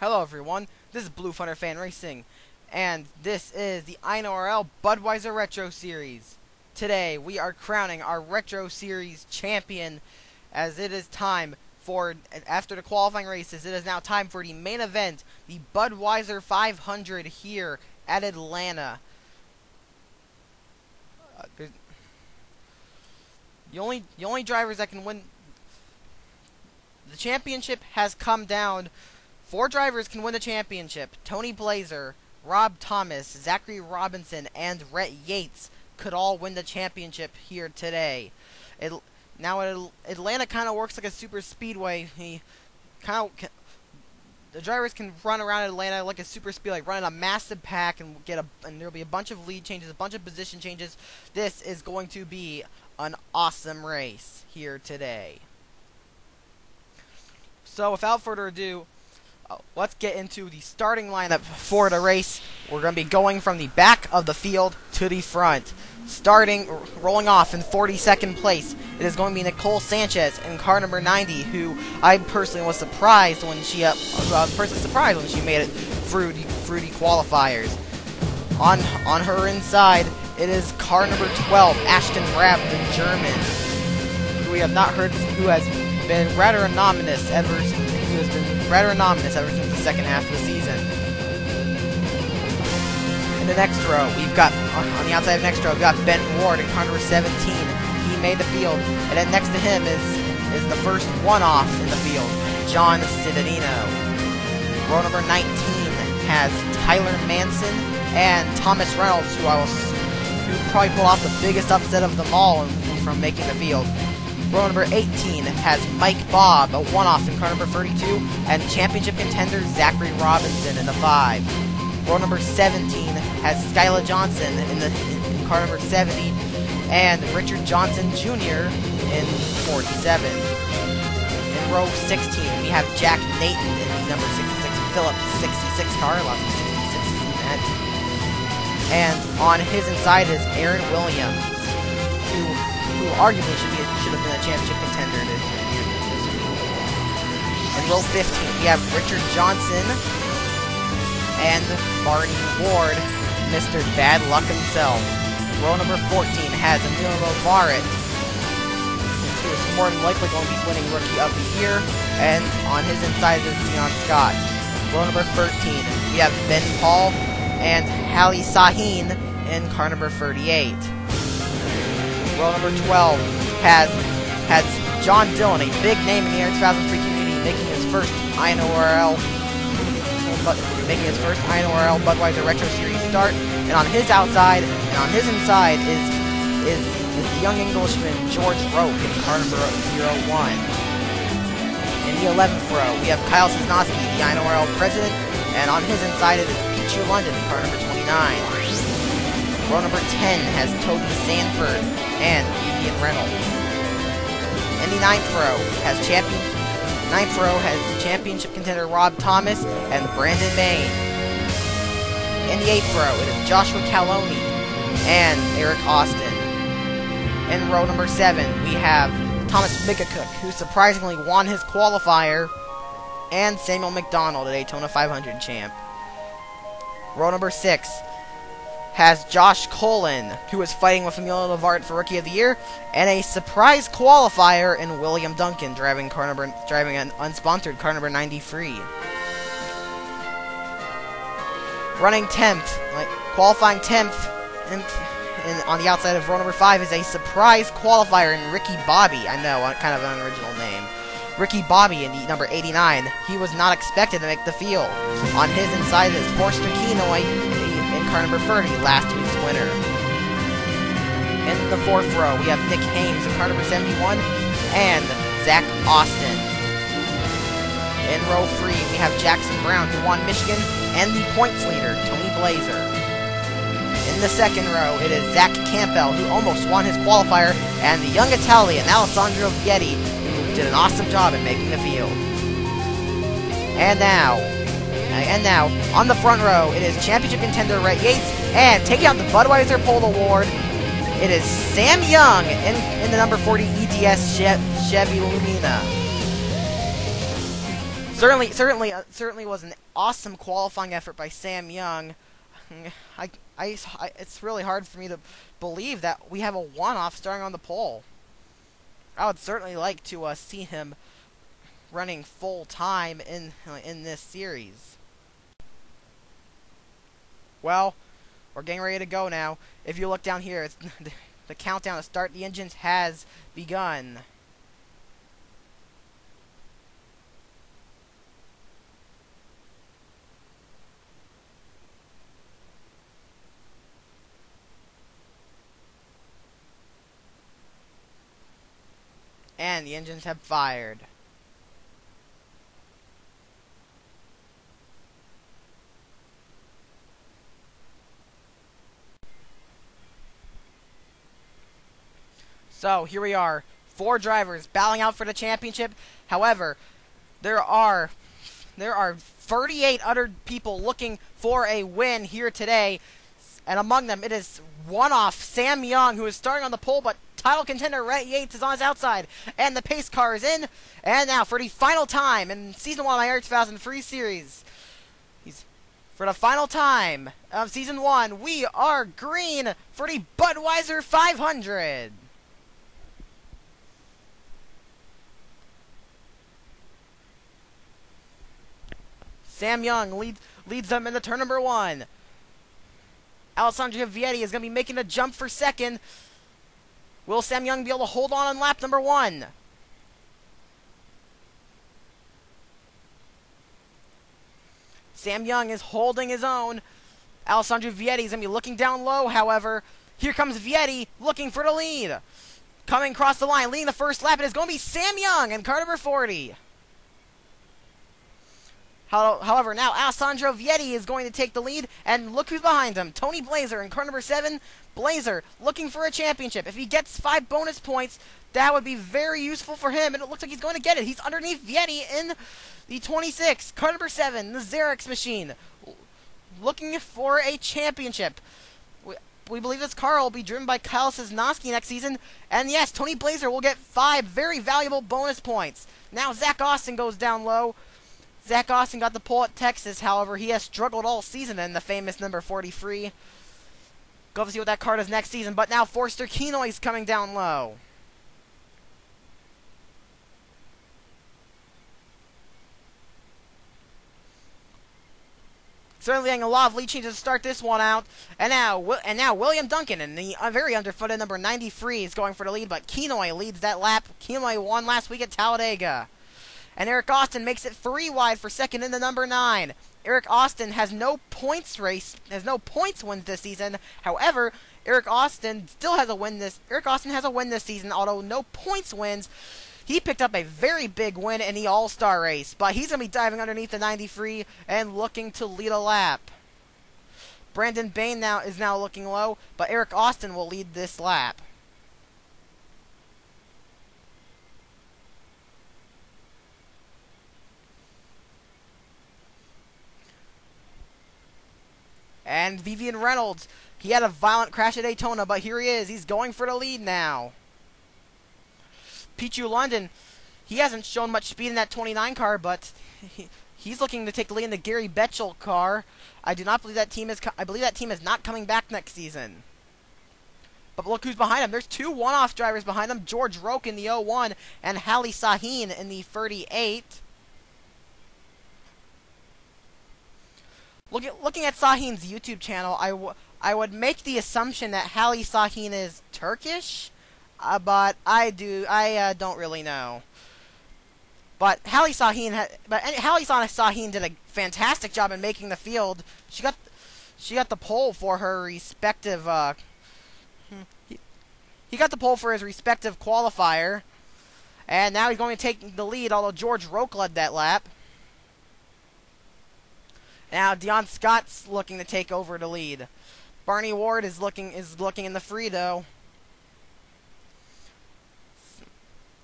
Hello everyone, this is Blue Thunder Fan Racing, and this is the INORL Budweiser Retro Series. Today, we are crowning our Retro Series champion, as it is time for, after the qualifying races, it is now time for the main event, the Budweiser 500 here at Atlanta. The only drivers that can win the championship has come down. 4 drivers can win the championship. Tony Blazer, Rob Thomas, Zachary Robinson, and Rhett Yates could all win the championship here today. Atlanta kind of works like a super speedway. The drivers can run around Atlanta like a super speedway, like running a massive pack and there'll be a bunch of lead changes, a bunch of position changes. This is going to be an awesome race here today. So without further ado, let's get into the starting lineup for the race. We're going to be going from the back of the field to the front. Rolling off in 42nd place, it is going to be Nicole Sanchez in car number 90, who I personally was surprised when she made it through the qualifiers. On her inside, it is car number 12, Ashton Rabb, the German, who we have not heard from, who has been rather anonymous ever since the second half of the season. In the next row, we've got, on the outside of the next row, we've got Ben Ward in car number 17. He made the field. And then next to him is the first one-off in the field, John Cittadino. Row number 19 has Tyler Manson and Thomas Reynolds, who probably pulled off the biggest upset of them all from making the field. Row number 18 has Mike Bobb, a one-off in car number 32, and championship contender Zachary Robinson in the 5. Row number 17 has Skyla Johnson in car number 70, and Richard Johnson Jr. in 47. In row 16, we have Jack Nathan in number 66, Philip 66 car, lots of 66 in that. And on his inside is Aaron Williams, who arguably should have been a championship contender this year. In row 15, we have Richard Johnson and Barney Ward, Mr. Bad Luck himself. Row number 14 has Emilio Lovaret, who is more than likely going to be winning Rookie of the Year, and on his inside is Dion Scott. Row number 13, we have Ben Paul and Hallie Sahin in car number 38. Row number 12 has John Dillon, a big name in the Air 2003 community, making his first INORL Budweiser Retro Series start. And on his outside and on his inside is the young Englishman George Roque in car number 01. In the 11th row, we have Kyle Cisnowski, the INORL president, and on his inside it is Pichu London in car number 29. Row number 10 has Toby Sanford and Vivian Reynolds. In the 9th row has championship contender Rob Thomas and Brandon Main. In the 8th row, it is Joshua Caloni and Eric Austin. In row number 7, we have Thomas Migacook, who surprisingly won his qualifier, and Samuel McDonald, a Daytona 500 champ. Row number 6 has Josh Colin, who is fighting with Emilio Lovaret for Rookie of the Year, and a surprise qualifier in William Duncan, driving an unsponsored car number 93. Running 10th, qualifying 10th, on the outside of row number 5 is a surprise qualifier in Ricky Bobby. I know, kind of an original name. Ricky Bobby in the number 89. He was not expected to make the field. On his inside is Forster Kenoy in car number 30, last week's winner. In the 4th row, we have Nick Hames in car number 71, and Zach Austin. In row 3, we have Jackson Brown, who won Michigan, and the points leader, Tony Blazer. In the 2nd row, it is Zach Campbell, who almost won his qualifier, and the young Italian, Alessandro Vietti, who did an awesome job in making the field. And now, on the front row, it is championship contender Rhett Yates, and taking out the Budweiser Pole Award, it is Sam Young in the number 40 ETS Chevy Lumina. Certainly was an awesome qualifying effort by Sam Young. It's really hard for me to believe that we have a one-off starting on the pole. I would certainly like to see him running full time in this series. Well, we're getting ready to go now. If you look down here, it's the countdown to start the engines has begun. And the engines have fired. So, here we are. 4 drivers battling out for the championship. However, there are 38 other people looking for a win here today. And among them, it is one-off Sam Young, who is starting on the pole, but title contender Rhett Yates is on his outside. And the pace car is in. And now, for the final time in Season 1 of my Air 2003 series, for the final time of Season 1, we are green for the Budweiser 500. Sam Young leads them into turn number 1. Alessandro Vietti is going to be making a jump for second. Will Sam Young be able to hold on lap number 1? Sam Young is holding his own. Alessandro Vietti is going to be looking down low, however. Here comes Vietti looking for the lead. Coming across the line, leading the first lap, it is going to be Sam Young in car number 40. However, now Alessandro Vietti is going to take the lead, and look who's behind him. Tony Blazer in car number 7. Blazer looking for a championship. If he gets 5 bonus points, that would be very useful for him, and it looks like he's going to get it. He's underneath Vietti in the 26. Car number 7, the Xerox machine, looking for a championship. We believe this car will be driven by Kyle Cisnowski next season, and yes, Tony Blazer will get 5 very valuable bonus points. Now Zach Austin goes down low. Zach Austin got the pole at Texas, however, he has struggled all season in the famous number 43. Go to see what that car does next season, but now Forster Kenoy's coming down low. Certainly getting a lot of lead changes to start this one out. And now William Duncan in the very underfooted number 93 is going for the lead, but Kenoy leads that lap. Kenoy won last week at Talladega. And Eric Austin makes it 3 wide for second in the number 9. Eric Austin has no points wins this season. However, Eric Austin has a win this season, although no points wins. He picked up a very big win in the All-Star race, but he's going to be diving underneath the 93 and looking to lead a lap. Brandon Bain is now looking low, but Eric Austin will lead this lap. And Vivian Reynolds, he had a violent crash at Daytona, but here he is. He's going for the lead now. Pichu London, he hasn't shown much speed in that 29 car, but he's looking to take the lead in the Gary Betchel car. I believe that team is not coming back next season. But look who's behind him. There's 2 one-off drivers behind him. George Roque in the 01 and Hallie Sahin in the 38. Looking at Sahin's YouTube channel, I would make the assumption that Hallie Sahin is Turkish, but I don't really know. But Hallie Sahin did a fantastic job in making the field. She got the pole for her respective. He got the pole for his respective qualifier, and now he's going to take the lead. Although George Roque led that lap. Now Dion Scott's looking to take over the lead. Barney Ward is looking in the free though.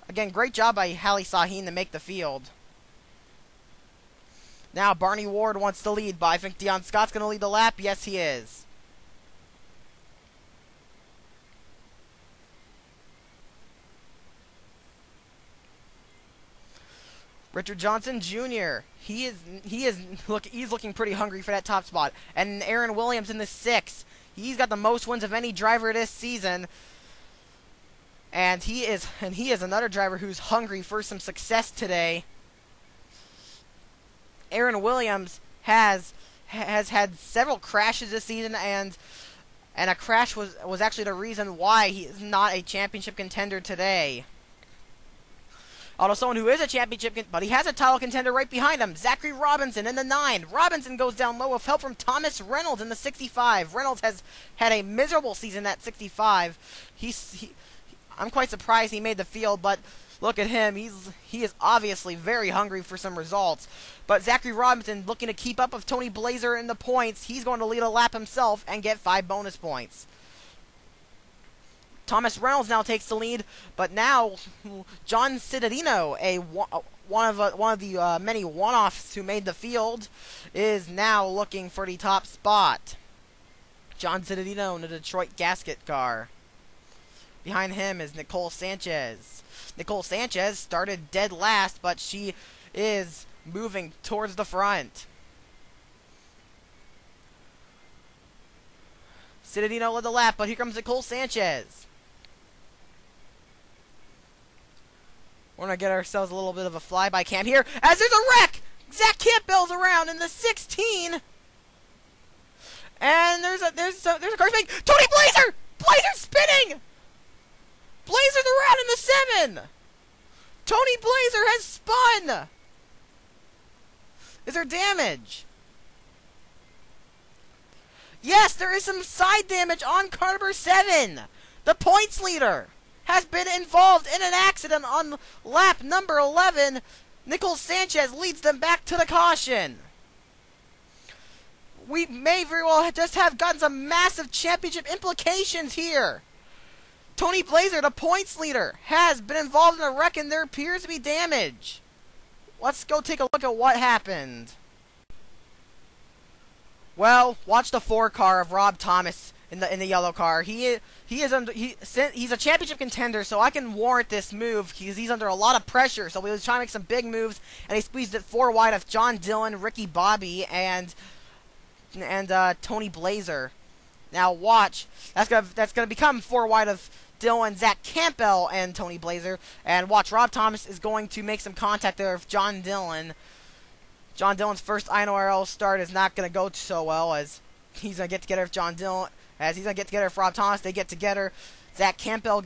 Again, great job by Hallie Sahin to make the field. Now Barney Ward wants to lead, but I think Dion Scott's going to lead the lap. Yes, he is. Richard Johnson Jr. He's looking pretty hungry for that top spot. And Aaron Williams in the 6th. He's got the most wins of any driver this season. And he is another driver who's hungry for some success today. Aaron Williams has had several crashes this season, and a crash was actually the reason why he is not a championship contender today. Although someone who is a championship, but he has a title contender right behind him, Zachary Robinson in the 9. Robinson goes down low with help from Thomas Reynolds in the 65. Reynolds has had a miserable season at 65. I'm quite surprised he made the field, but look at him. He is obviously very hungry for some results. But Zachary Robinson looking to keep up with Tony Blazer in the points. He's going to lead a lap himself and get 5 bonus points. Thomas Reynolds now takes the lead, but now John Cittadino, one of the many one-offs who made the field, is now looking for the top spot. John Cittadino in the Detroit gasket car. Behind him is Nicole Sanchez. Nicole Sanchez started dead last, but she is moving towards the front. Cittadino led the lap, but here comes Nicole Sanchez. We're going to get ourselves a little bit of a flyby cam here, as there's a wreck! Zach Campbell's around in the 16. And there's a car spinning. Tony Blazer! Blazer's spinning! Blazer's around in the 7. Tony Blazer has spun! Is there damage? Yes, there is some side damage on car number 7. The points leader has been involved in an accident on lap number 11. Nicole Sanchez leads them back to the caution. We may very well just have gotten some massive championship implications here. Tony Blazer, the points leader, has been involved in a wreck and there appears to be damage. Let's go take a look at what happened. Well, watch the 4 car of Rob Thomas in the yellow car. He's a championship contender, so I can warrant this move because he's under a lot of pressure. So he was trying to make some big moves, and he squeezed it 4 wide of John Dillon, Ricky Bobby, and Tony Blazer. Now watch, that's gonna become 4 wide of Dillon, Zach Campbell, and Tony Blazer. And watch, Rob Thomas is going to make some contact there with John Dillon. John Dillon's first INORL start is not going to go so well, as he's going to get together with John Dillon. As he's going to get together with Rob Thomas, they get together. Zach Campbell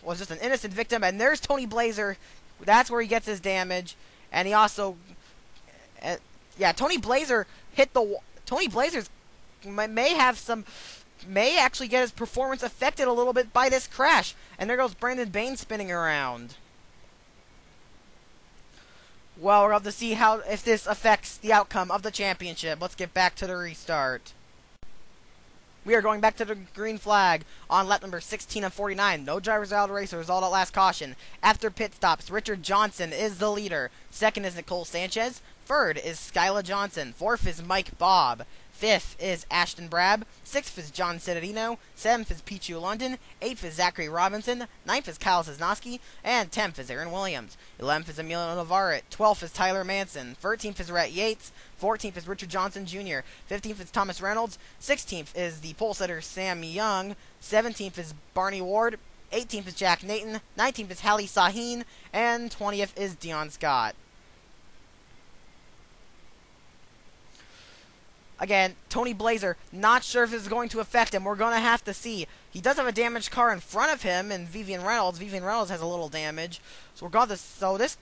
was just an innocent victim, and there's Tony Blazer. That's where he gets his damage, and he also, Tony Blazer hit the. Tony Blazer's may actually get his performance affected a little bit by this crash. And there goes Brandon Bain spinning around. Well, we're going to have to see if this affects the outcome of the championship. Let's get back to the restart. We are going back to the green flag on lap number 16 and 49. No drivers out of the race. It was all at last caution. After pit stops, Richard Johnson is the leader. Second is Nicole Sanchez. Third is Skyla Johnson. Fourth is Mike Bobb. 5th is Ashton Brab. 6th is John Cittadino. 7th is Pichu London. 8th is Zachary Robinson. 9th is Kyle Cisnowski. And 10th is Aaron Williams. 11th is Emilio Navarrete. 12th is Tyler Manson. 13th is Rhett Yates. 14th is Richard Johnson Jr. 15th is Thomas Reynolds. 16th is the pole setter Sam Young. 17th is Barney Ward. 18th is Jack Nathan. 19th is Hallie Sahin. And 20th is Dion Scott. Again, Tony Blazer, not sure if this is going to affect him. We're going to have to see. He does have a damaged car in front of him, and Vivian Reynolds. Vivian Reynolds has a little damage, so we're going to. So this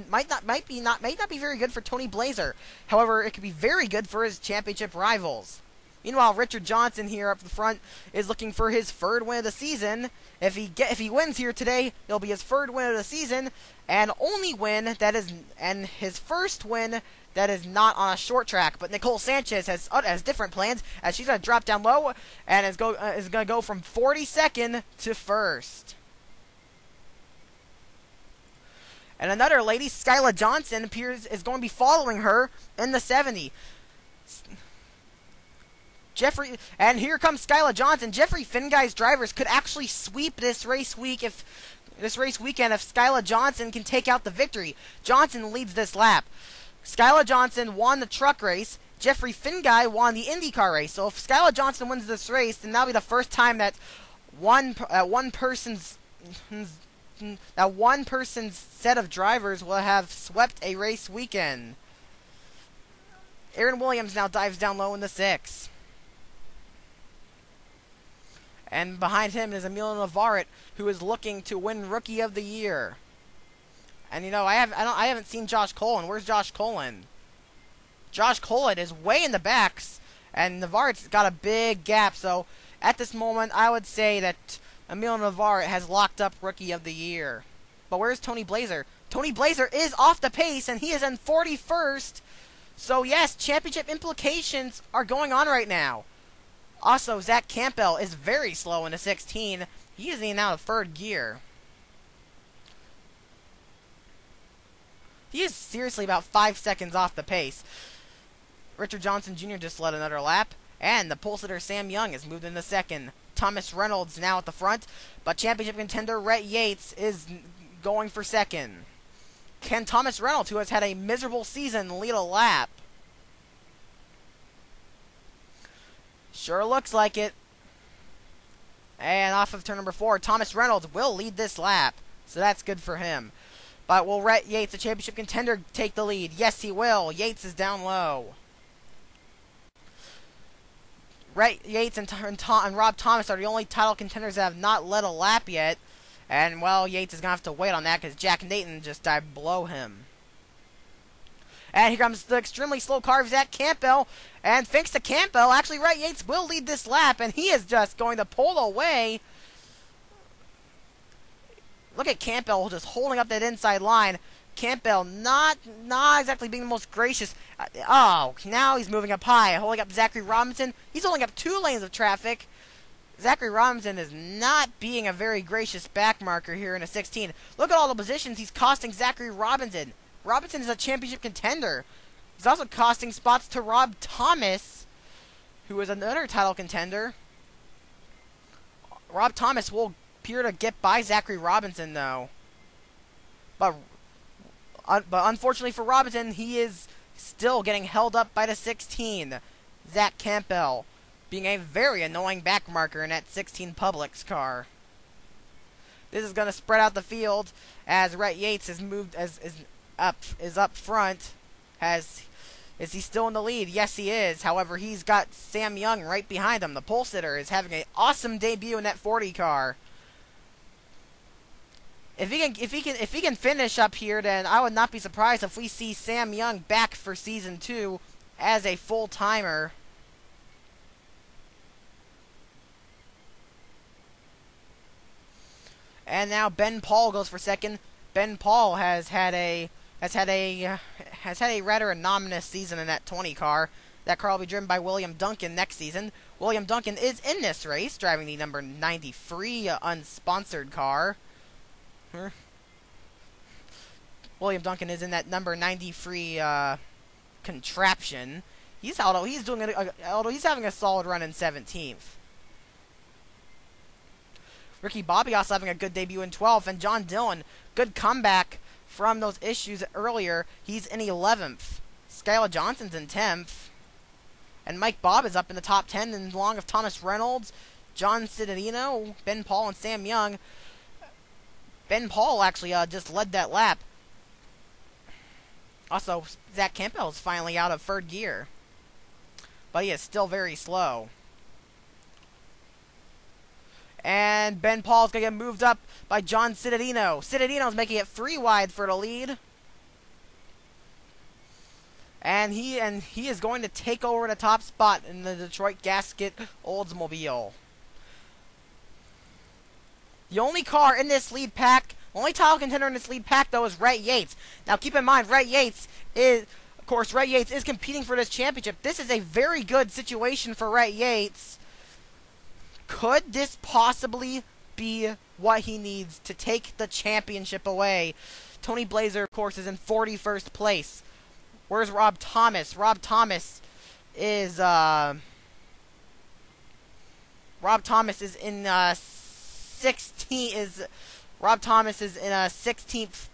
might not be very good for Tony Blazer. However, it could be very good for his championship rivals. Meanwhile, Richard Johnson here up the front is looking for his 3rd win of the season. If he wins here today, it'll be his 3rd win of the season, and only win that is, and his first win that is not on a short track. But Nicole Sanchez has different plans, as she's going to drop down low and is going to go from 42nd to 1st. And another lady, Skyla Johnson, is going to be following her in the 70. And here comes Skyla Johnson. Jeffrey Finguy's drivers could actually sweep this race week if this race weekend if Skyla Johnson can take out the victory. Johnson leads this lap. Skyla Johnson won the truck race. Jeffrey Finguy won the IndyCar race. So if Skyla Johnson wins this race, then that'll be the first time that one person's set of drivers will have swept a race weekend. Aaron Williams now dives down low in the 6. And behind him is Emilio Navarrete, who is looking to win Rookie of the Year. And you know, I haven't seen Josh Colin. Where's Josh Colin? Josh Colin is way in the backs, and Navarrete's got a big gap. So at this moment, I would say that Emilio Navarrete has locked up Rookie of the Year. But where's Tony Blazer? Tony Blazer is off the pace, and he is in 41st. So yes, championship implications are going on right now. Also, Zach Campbell is very slow in the 16. He is in now the 3rd gear. He is seriously about 5 seconds off the pace. Richard Johnson Jr. just led another lap. And the pole sitter Sam Young has moved into 2nd. Thomas Reynolds now at the front. But championship contender Rhett Yates is going for 2nd. Can Thomas Reynolds, who has had a miserable season, lead a lap? Sure looks like it. And off of turn number 4, Thomas Reynolds will lead this lap. So that's good for him. But will Rhett Yates, the championship contender, take the lead? Yes, he will. Yates is down low. Rhett Yates and Rob Thomas are the only title contenders that have not led a lap yet. And, well, Yates is going to have to wait on that because Jack Nathan just died below him. And here comes the extremely slow car of Zach Campbell. And thanks to Campbell, actually, Rhett Yates will lead this lap. And he is just going to pull away. Look at Campbell just holding up that inside line. Campbell not exactly being the most gracious. Oh, now he's moving up high, holding up Zachary Robinson. He's holding up 2 lanes of traffic. Zachary Robinson is not being a very gracious backmarker here in a 16. Look at all the positions he's costing Zachary Robinson. Robinson is a championship contender. He's also costing spots to Rob Thomas, who is another title contender. Rob Thomas will appear to get by Zachary Robinson, though. But unfortunately for Robinson, he is still getting held up by the 16. Zach Campbell being a very annoying backmarker in that 16 Publix car. This is going to spread out the field as Rhett Yates is moved is up front. Is he still in the lead? Yes, he is. However, he's got Sam Young right behind him. The pole sitter is having an awesome debut in that 40 car. If he can finish up here, then I would not be surprised if we see Sam Young back for season 2 as a full-timer. And now Ben Paul goes for 2nd. Ben Paul has had a rather anomalous season in that 20 car. That car will be driven by William Duncan next season. William Duncan is in this race, driving the number 93 unsponsored car. William Duncan is in that number 93 contraption. Although he's having a solid run in 17th. Ricky Bobby also having a good debut in 12th, and John Dillon, good comeback from those issues earlier. He's in 11th. Skyla Johnson's in 10th. And Mike Bobb is up in the top 10, and along with Thomas Reynolds, John Cittadino, Ben Paul, and Sam Young. Ben Paul actually just led that lap. Also, Zach Campbell is finally out of 3rd gear. But he is still very slow. And Ben Paul's going to get moved up by John Cittadino. Cittadino's making it 3 wide for the lead. And he is going to take over the top spot in the Detroit Gasket Oldsmobile. The only car in this lead pack, only title contender in this lead pack, though, is Rhett Yates. Now, keep in mind, Rhett Yates is competing for this championship. This is a very good situation for Rhett Yates. Could this possibly be what he needs to take the championship away? Tony Blazer, of course, is in 41st place. Where's Rob Thomas? Rob Thomas is in 16. Rob Thomas is in a 16th.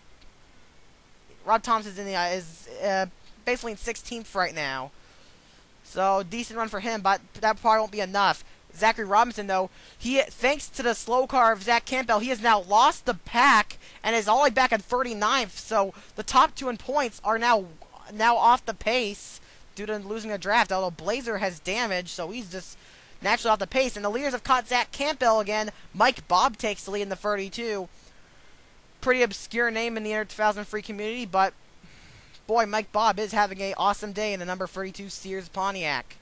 Rob Thomas is in the basically in 16th right now. So decent run for him, but that probably won't be enough. Zachary Robinson, though, thanks to the slow car of Zach Campbell, he has now lost the pack and is all the way back at 39th. So the top two in points are now off the pace due to losing a draft. Although Blazer has damage, so he's just naturally off the pace. And the leaders have caught Zach Campbell again. Mike Bobb takes the lead in the 32. Pretty obscure name in the Inter 2000 free community, but boy, Mike Bobb is having an awesome day in the number 32 Sears Pontiac.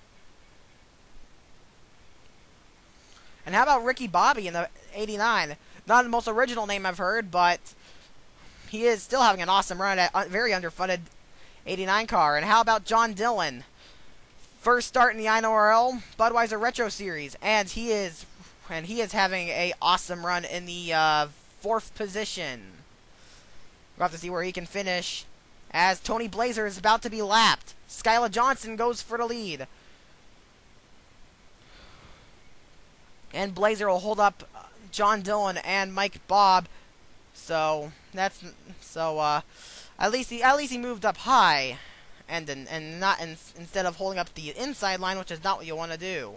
And how about Ricky Bobby in the 89? Not the most original name I've heard, but he is still having an awesome run at a very underfunded 89 car. And how about John Dillon? First start in the INORL Budweiser Retro Series, and he is having an awesome run in the 4th position. We'll have to see where he can finish, as Tony Blazer is about to be lapped. Skyla Johnson goes for the lead. And Blazer will hold up John Dillon and Mike Bobb. So at least he moved up high, and not instead of holding up the inside line, which is not what you want to do.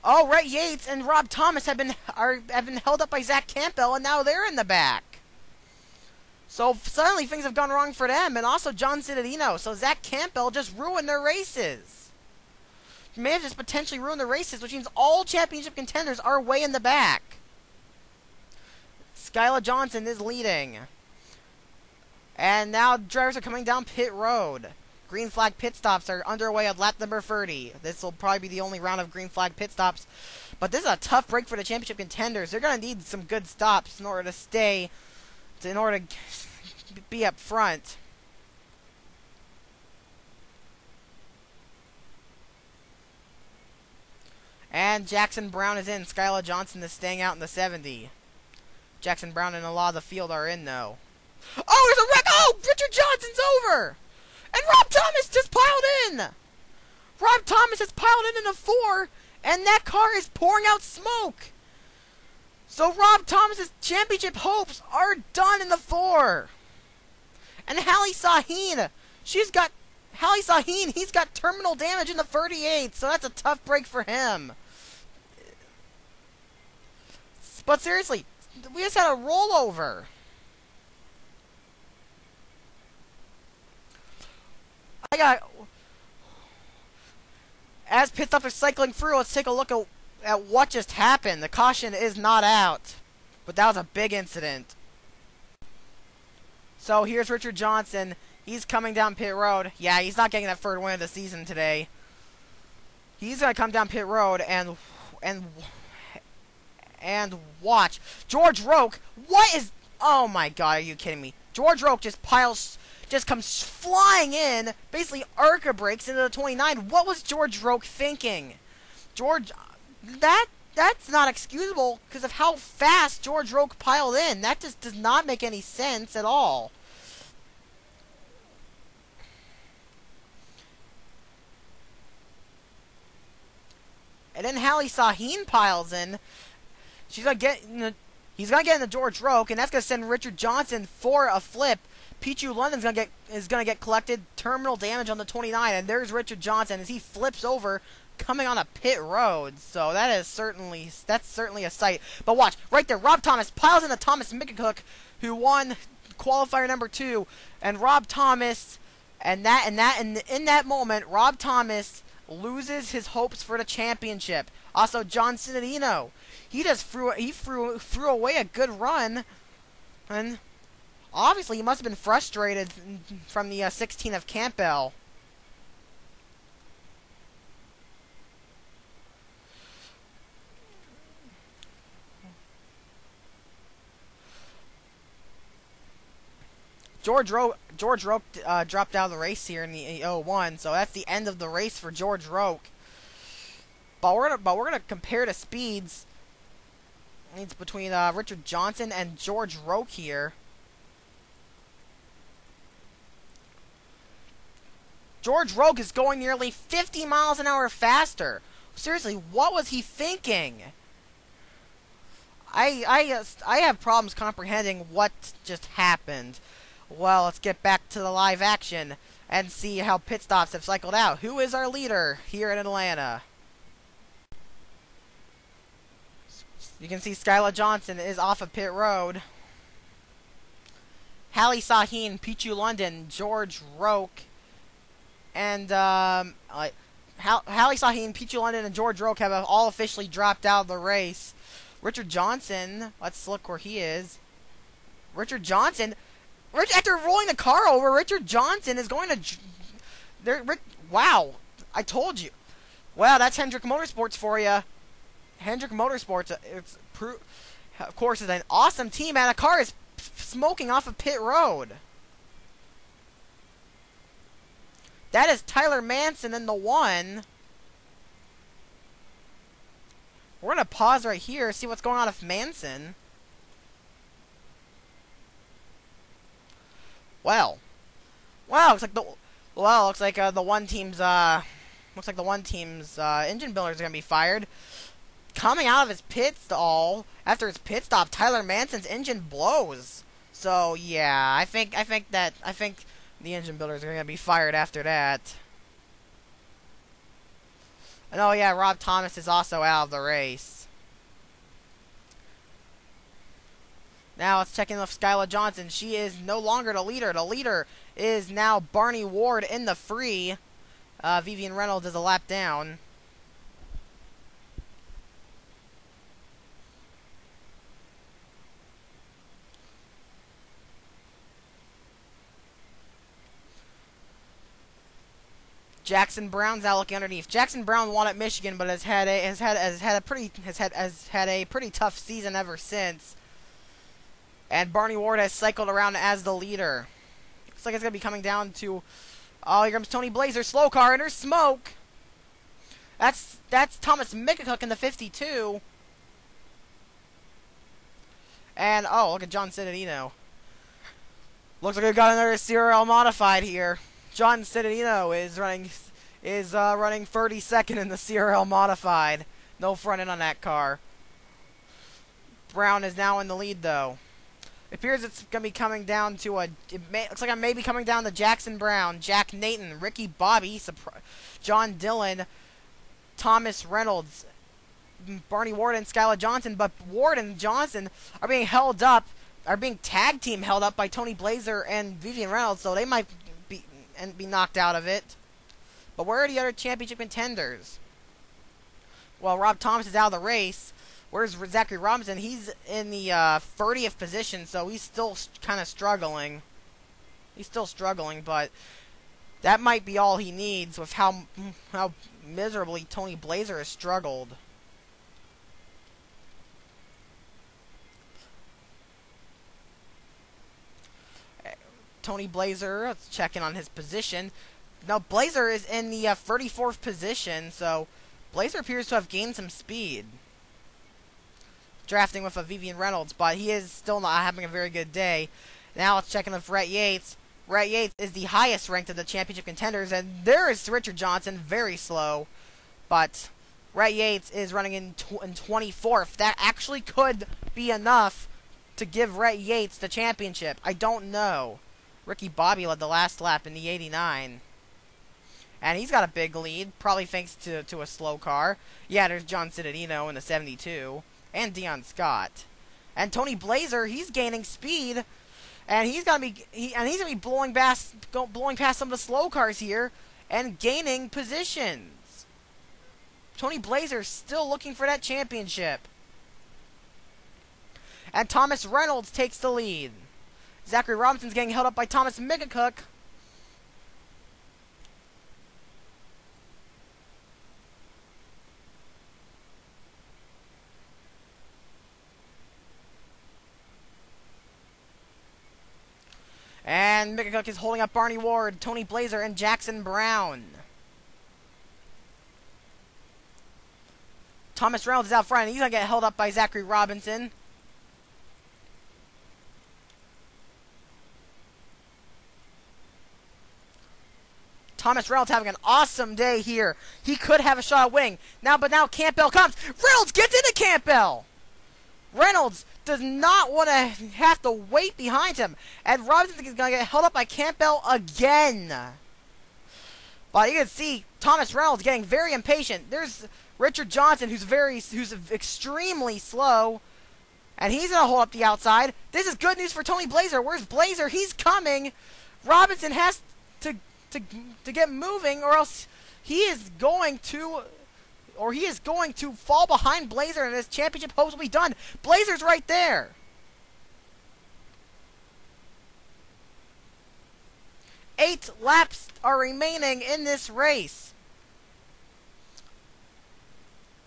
Oh, Rhett Yates and Rob Thomas have been held up by Zach Campbell, and now they're in the back. So suddenly things have gone wrong for them, and also John Cittadino. So Zach Campbell just ruined their races. He may have just potentially ruined the races, which means all championship contenders are way in the back. Skyla Johnson is leading, and now drivers are coming down pit road. Green flag pit stops are underway at lap number 30. This will probably be the only round of green flag pit stops. But this is a tough break for the championship contenders. They're going to need some good stops in order to be up front. And Jackson Brown is in. Skyla Johnson is staying out in the 70. Jackson Brown and a lot of the field are in, though. Oh, there's a wreck! Oh, Richard Johnson's over! And Rob Thomas just piled in! Rob Thomas has piled in the 4, and that car is pouring out smoke! So Rob Thomas's championship hopes are done in the 4! And Hallie Sahin, he's got terminal damage in the 38, so that's a tough break for him. But seriously, we just had a rollover. As pit stops are cycling through, let's take a look at what just happened. The caution is not out, but that was a big incident. So here's Richard Johnson. He's coming down pit road. Yeah, he's not getting that third win of the season today. He's gonna come down pit road and watch George Roque. What is? Oh my God! Are you kidding me? George Roque just comes flying in, basically ARCA brakes into the 29. What was George Roque thinking? That's not excusable because of how fast George Roque piled in. That just does not make any sense at all. And then Hallie Sahin piles in. He's gonna get in the George Roque, and that's gonna send Richard Johnson for a flip. Pichu London's gonna get collected, terminal damage on the 29, and there's Richard Johnson as he flips over, coming on a pit road. So that's certainly a sight. But watch right there, Rob Thomas piles into Thomas McCook, who won qualifier number 2, and Rob Thomas, in that moment, Rob Thomas loses his hopes for the championship. Also, John Cittadino, he threw away a good run, and obviously he must have been frustrated from the 16 of Campbell. George Roque dropped out of the race here in the 01, so that's the end of the race for George Roque. But we're gonna compare the speeds. It's between Richard Johnson and George Roque here. George Roque is going nearly 50 miles an hour faster. Seriously, what was he thinking? I have problems comprehending what just happened. Well, let's get back to the live action and see how pit stops have cycled out. Who is our leader here in Atlanta? You can see Skylar Johnson is off of pit road. Hallie Sahin, Pichu London, George Roque, and Hallie Sahin, Pichu London, and George Roque have all officially dropped out of the race. Richard Johnson, let's look where he is. Richard Johnson, after rolling the car over, Richard Johnson is going to... Wow, I told you. Wow, that's Hendrick Motorsports for you. Hendrick Motorsports, of course, is an awesome team, and a car is smoking off of pit road. That is Tyler Manson in the 1. We're going to pause right here, see what's going on with Manson. Well, looks like the one team's engine builders are going to be fired. Coming out of his pit stall after his pit stop, Tyler Manson's engine blows. So yeah, I think the engine builders are going to be fired after that. And oh yeah, Rob Thomas is also out of the race. Now let's check in with Skylar Johnson. She is no longer the leader. The leader is now Barney Ward in the free. Vivian Reynolds is a lap down. Jackson Brown's now looking underneath. Jackson Brown won at Michigan, but has had a pretty tough season ever since. And Barney Ward has cycled around as the leader. Looks like it's gonna be coming down to. Oh, here comes Tony Blazer, slow car, and there's smoke. That's Thomas Mickacook in the 52. And oh, look at John Citadino. Looks like we got another CRL modified here. John Citadino is running 32nd in the CRL modified. No front end on that car. Brown is now in the lead though. It appears it's gonna be coming down to looks like I may be coming down to Jackson Brown, Jack Nathan, Ricky Bobby, John Dillon, Thomas Reynolds, Barney Ward, and Skylar Johnson. But Ward and Johnson are being tag team held up by Tony Blazer and Vivian Reynolds, so they might be knocked out of it. But where are the other championship contenders? Well, Rob Thomas is out of the race. Where's Zachary Robinson? He's in the 30th position, so he's still kind of struggling. He's still struggling, but that might be all he needs with how miserably Tony Blazer has struggled. Tony Blazer, let's check in on his position. Now, Blazer is in the 34th position, so Blazer appears to have gained some speed. Drafting with a Vivian Reynolds, but he is still not having a very good day. Now let's check in with Rhett Yates. Rhett Yates is the highest ranked of the championship contenders, and there is Richard Johnson, very slow. But Rhett Yates is running in 24th. That actually could be enough to give Rhett Yates the championship. I don't know. Ricky Bobby led the last lap in the 89. And he's got a big lead, probably thanks to a slow car. Yeah, there's John Citadino in the 72. And Dion Scott. And Tony Blazer, he's gaining speed. And he's gonna be blowing past some of the slow cars here and gaining positions. Tony Blazer still looking for that championship. And Thomas Reynolds takes the lead. Zachary Robinson's getting held up by Thomas Mickacook. And Mickacook is holding up Barney Ward, Tony Blazer, and Jackson Brown. Thomas Reynolds is out front, and he's going to get held up by Zachary Robinson. Thomas Reynolds having an awesome day here. He could have a shot at winning. But now Campbell comes. Reynolds gets into Campbell. Reynolds does not want to have to wait behind him. And Robinson is going to get held up by Campbell again. But you can see Thomas Reynolds getting very impatient. There's Richard Johnson, who's extremely slow. And he's going to hold up the outside. This is good news for Tony Blazer. Where's Blazer? He's coming. Robinson has to get moving, or else he is going to fall behind Blazer, and his championship hopes will be done. Blazer's right there. Eight laps are remaining in this race.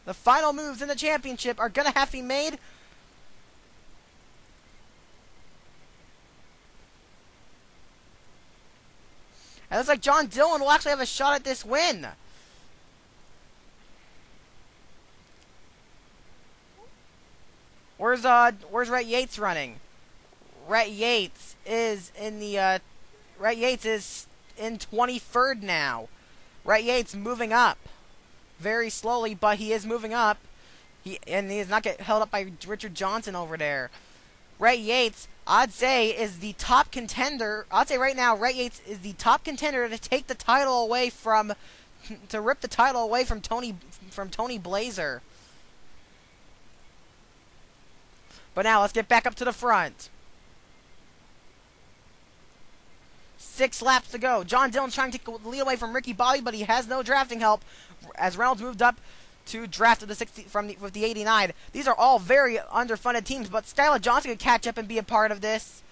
The final moves in the championship are going to have to be made. And it looks like John Dillon will actually have a shot at this win. Where's Rhett Yates running? Rhett Yates is in 23rd now. Rhett Yates moving up very slowly, but he is moving up. He is not getting held up by Richard Johnson over there. Rhett Yates, I'd say, is the top contender. I'd say right now, Rhett Yates is the top contender to take the title away from, to rip the title away from Tony Blazer. But now let's get back up to the front. 6 laps to go. John Dillon's trying to take the lead away from Ricky Bobby, but he has no drafting help as Reynolds moved up to draft with the 89. These are all very underfunded teams, but Skylar Johnson could catch up and be a part of this,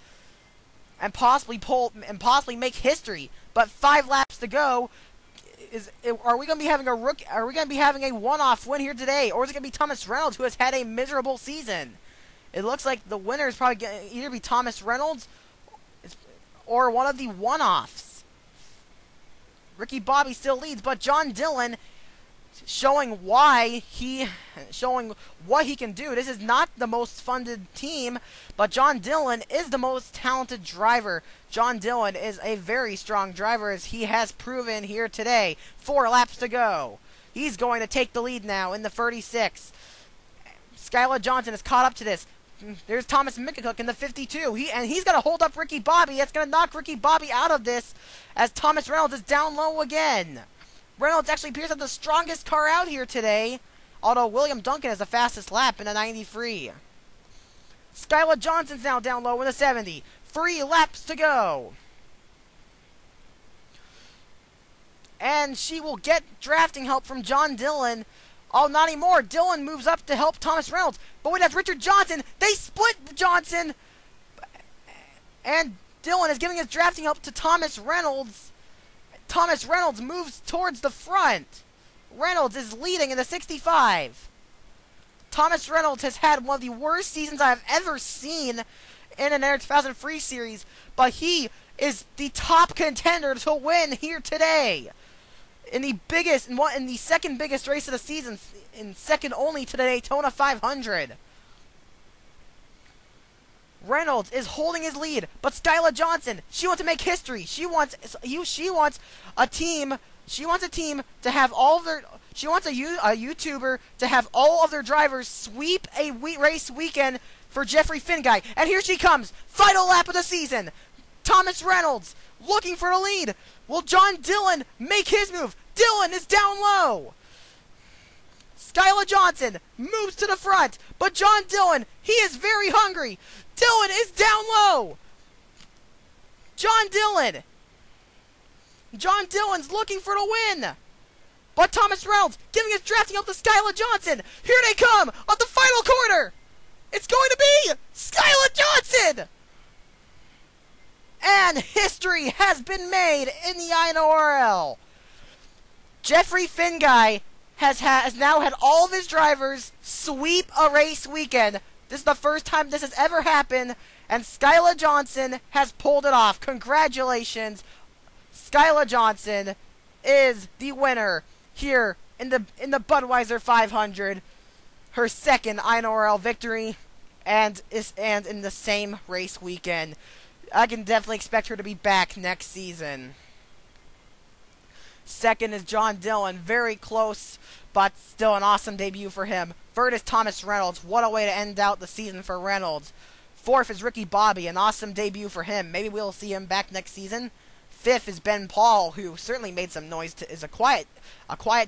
and possibly make history. But 5 laps to go. Are we going to be having a one-off win here today, or is it going to be Thomas Reynolds, who has had a miserable season? It looks like the winner is probably going to either be Thomas Reynolds or one of the one-offs. Ricky Bobby still leads, but John Dillon showing what he can do. This is not the most funded team, but John Dillon is the most talented driver. John Dillon is a very strong driver, as he has proven here today. 4 laps to go. He's going to take the lead now in the 36. Skylar Johnson is caught up to this. There's Thomas McCook in the 52. He's going to hold up Ricky Bobby. That's going to knock Ricky Bobby out of this, as Thomas Reynolds is down low again. Reynolds actually appears to have the strongest car out here today, although William Duncan has the fastest lap in the 93. Skylar Johnson's now down low in the 70. 3 laps to go. And she will get drafting help from John Dillon. Oh, not anymore. Dillon moves up to help Thomas Reynolds. But wait, that's Richard Johnson. They split Johnson. And Dillon is giving his drafting help to Thomas Reynolds. Thomas Reynolds moves towards the front. Reynolds is leading in the 65. Thomas Reynolds has had one of the worst seasons I have ever seen in an Air 2000 Free Series, but he is the top contender to win here today. In the second biggest race of the season, in second only to the Daytona 500. Reynolds is holding his lead, but Skylar Johnson, she wants to make history. She wants a team to have all of their. She wants a YouTuber to have all of their drivers sweep a race weekend for Jeffrey Finguy. And here she comes, final lap of the season. Thomas Reynolds looking for the lead. Will John Dillon make his move? Dillon is down low. Skylar Johnson moves to the front, but John Dillon, he is very hungry. Dillon is down low. John Dillon's looking for the win. But Thomas Reynolds giving his drafting help to Skylar Johnson. Here they come on the final corner. It's going to be Skylar Johnson. And history has been made in the INORL. Jeffrey Finguy has now had all of his drivers sweep a race weekend. This is the first time this has ever happened, and Skylar Johnson has pulled it off. Congratulations. Skylar Johnson is the winner here in the Budweiser 500. Her second INORL victory, and in the same race weekend. I can definitely expect her to be back next season. Second is John Dillon. Very close, but still an awesome debut for him. Third is Thomas Reynolds. What a way to end out the season for Reynolds. Fourth is Ricky Bobby. An awesome debut for him. Maybe we'll see him back next season. Fifth is Ben Paul, who certainly made some noise. Is a quiet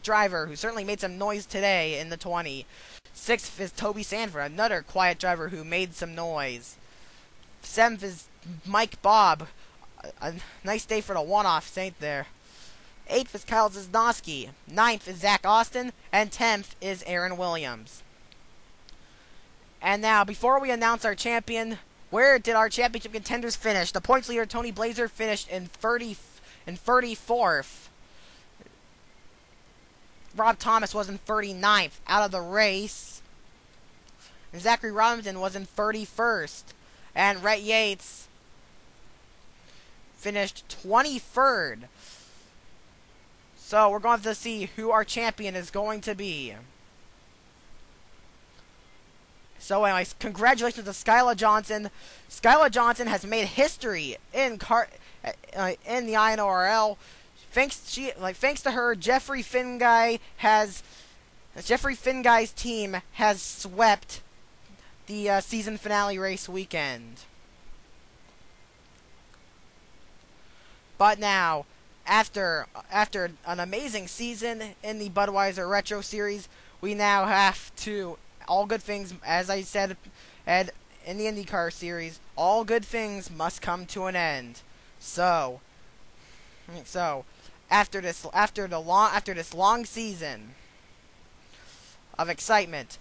driver who certainly made some noise today in the 20. Sixth is Toby Sanford, another quiet driver who made some noise. Seventh is Mike Bobb. A nice day for the one-off Saint there. Eighth is Kyle Ziznoski. Ninth is Zach Austin. And 10th is Aaron Williams. And now, before we announce our champion, where did our championship contenders finish? The points leader, Tony Blazer, finished in 34th. Rob Thomas was in 39th out of the race. And Zachary Robinson was in 31st. And Rhett Yates finished 23rd. So we're going to see who our champion is going to be. So anyways, congratulations to Skyla Johnson. Skyla Johnson has made history in the INORL. Thanks to her, Jeffrey Finguy's team has swept the season finale race weekend. But now, after an amazing season in the Budweiser Retro Series, we now have to, all good things, as I said, and in the IndyCar Series, all good things must come to an end. So after this long season of excitement,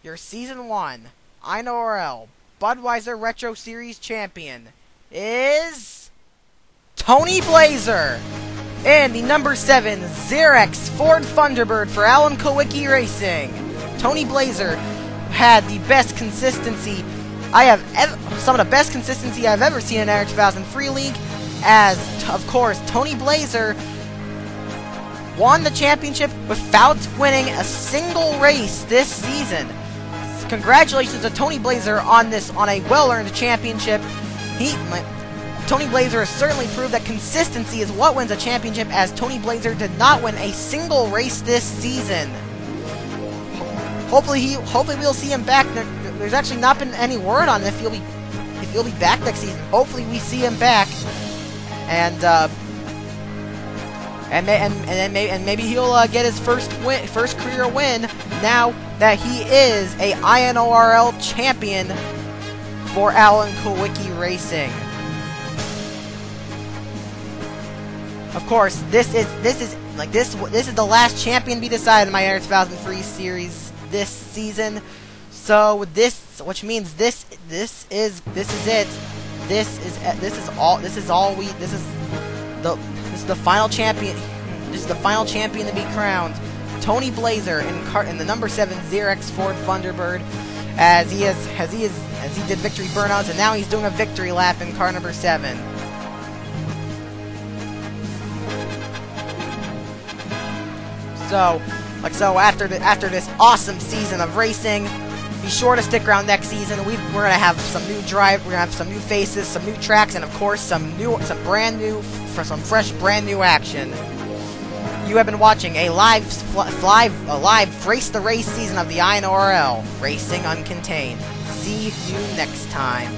your Season 1 INORL Budweiser Retro Series champion is Tony Blazer in the number 7 Xerox Ford Thunderbird for Alan Kowicki Racing. Tony Blazer had the best consistency some of the best consistency I've ever seen in our 2003 league, as of course Tony Blazer won the championship without winning a single race this season. Congratulations to Tony Blazer on a well-earned championship. Tony Blazer has certainly proved that consistency is what wins a championship, as Tony Blazer did not win a single race this season. Hopefully we'll see him back. There's actually not been any word on if he'll be back next season. Hopefully we see him back, and maybe he'll get his first career win now that he is a INORL champion for Alan Kowicki Racing. Of course, this is the last champion to be decided in my Air 2003 series this season. So which means this is it. This is the final champion. This is the final champion to be crowned. Tony Blazer in the number 7 Xerox Ford Thunderbird, as he did victory burnouts, and now he's doing a victory lap in car number 7. So after this awesome season of racing, be sure to stick around next season. We're gonna have some new we're gonna have some new faces, some new tracks, and of course some fresh brand new action. You have been watching a live Race the Race season of the INORL Racing Uncontained. See you next time.